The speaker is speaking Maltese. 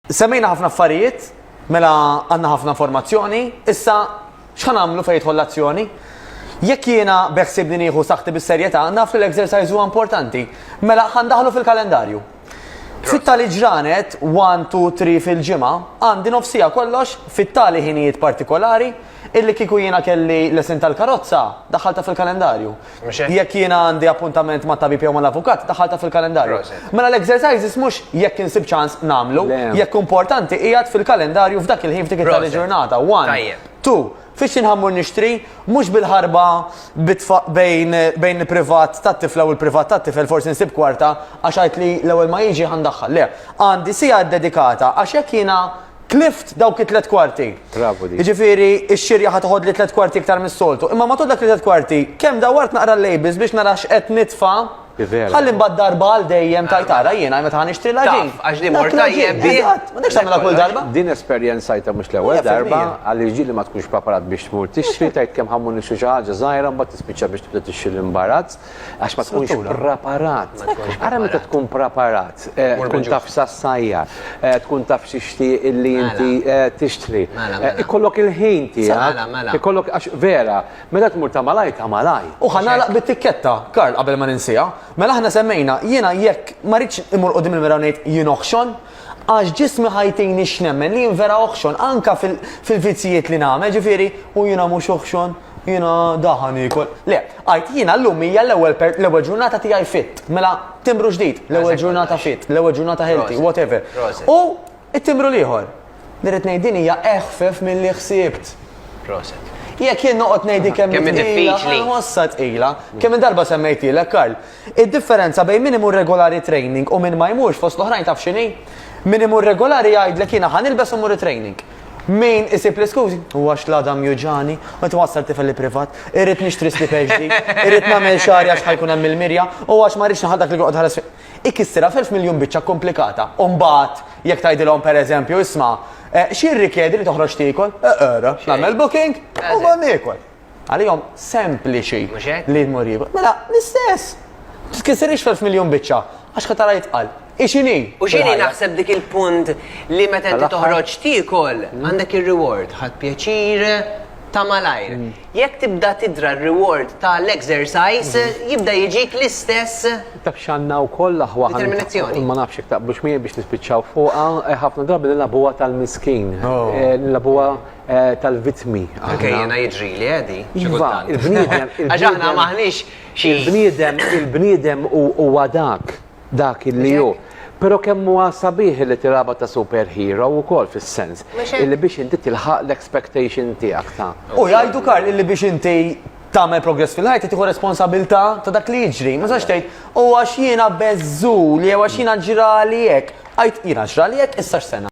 Semmejna ħafna affarijiet, mela għandna ħafna informazzjoni, issa x'ħan nagħmlu fejn jidħol l-azzjoni? Jekk jiena beħsibni nieħu saħħti bis-serjetà, naf li l-exercise huwa importanti, mela ħandaħlu fil-kalendarju. Fit-tali ġranet 1, 2, 3 fil-ġimgħa għandi nofsija kollox fit-tali ħinijiet partikolari illi kieku jiena kelli lesin tal-karozza daħħalta fil-kalendarju. Jekk jiena għandi appuntament ma' tabib jew mal-avukat daħħalta fil-kalendarju. Mela l-exercises mhux jekk insib ċans nagħmlu, jekk importanti qiegħed fil-kalendarju f'dak il-ħin f'dik it-tali ġurnata. 1, 2, fiex inħammur nixtri, mhux bil-ħarba bejn il-privat tat-tifla u l-privat tat-tifel forsi nsib kwarta għax għajt li l-ewwel ma jiġi ħandaħħal. Le, għandi sija dedikata għax jekk jiena klift dawk it-3 kwarti. Bravo di. Jiġifieri x-xirja ħatoħod li 3 kwarti iktar mis-soltu. Imma matul dak li 3 kwarti, kemm dawart naqra l-lejbis biex nara x'qed nitfa' ħalli mbagħad darba għal dejjem tajtara jiena meta ħanixtri l-ġin. Għax li mor tajjeb ma dekx tagħmilha kull darba. Din esperjenzajta mhux l-ewwel darba għal ġieli ma tkunx preparat biex tmur tixtri tajt kemm ħammur nixtri xi ħaġa żgħira mbagħad tispiċċa biex tibda tixtri l-imbarazz għax ma tkunx preparat. Ara meta tkun preparat, tkun taf sassajjar, tkun taf xixtieq illi inti tixtri. Ikollok il-ħin tiegħek, ikollok għax vera, meta tmur ta' malaj. U ħanalaq bit-tikketta, Karl, qabel ma ninsija. Mela aħna semmejna, jiena jekk ma rridx imur qudiem il-mira ngħid jien oħxon, għax ġismi ħajtejni x'nemmen li jien vera oħxon anke fil-vizzijiet li nagħmel, ġifieri u jiena mhux oħxon, jiena daħan ikol. Le, għajt jiena llum hija l-ewwel ġurnata tiegħi fit. Mela timbru ġdid, l-ewwel ġurnata fit, l-ewwel ġurnata healthy, whatever. U it-timbru l-ieħor. Dirrid ngħid din hija eħfef milli ħsiebt. Jekk jien noqgħod ngħidi kemm diffiċli. Ħossat ilha, kemm darba semmejtilek Karl. Id-differenza bejn min imur regolari training u min ma jmurx fost l-oħrajn taf x'inhi? Min imur regolari jgħidlek jiena ħanilbes u mmur training. Min isib l-iskużi, huwa x'ladam juġani, u twassal tifel li privat, irrid nixtri slipeġdi, irrid nagħmel xarja x'ħajkun hemm il-mirja, u għax ma rridx naħadak li joqgħod ħares ikkissira f'1000 biċċa komplikata. U mbagħad jekk tgħidilhom pereżempju isma' x'jirrikjedi li toħroġ tiekol? Era, nagħmel booking u ma niekol. Għalihom sempliċi li tmur jieħu. Mela l-istess. Tkissirix f'1000 biċċa għax ħadd tara jitqal. Ixini? U xini naħseb dik il-punt li meta inti toħroġ tiekol għandek ir-reward, ħadd pjaċir ta' malajr. Jekk tibda tidra r-reward tal-exercise, jibda jiġik l-istess taf x'għandna wkoll aħwa determinazzjoni. Ma nafx jekk taqblux miegħi biex nispiċċaw fuqha, ħafna drabi nilagħbuha tal-miskin, nilagħbuha tal-vittmi. Anke jiena jiġri li għedi. Iva, il-bniedem. Għax aħna maħniex xi. Il-bniedem huwa dak illi hu. Però kemm huwa sabiħ li tiraba ta' superhero wkoll fis-sens illi biex inti tilħaq l-expectation tiegħek ta'. U jgħidu Karl illi biex inti tagħmel progress fil-ħajt tieħu responsabilità ta' dak li jiġri. Ma sax tgħid u għax jiena beżżul jew għax jiena ġrali hekk. Għajt jiena ġrali hekk issa x'sena.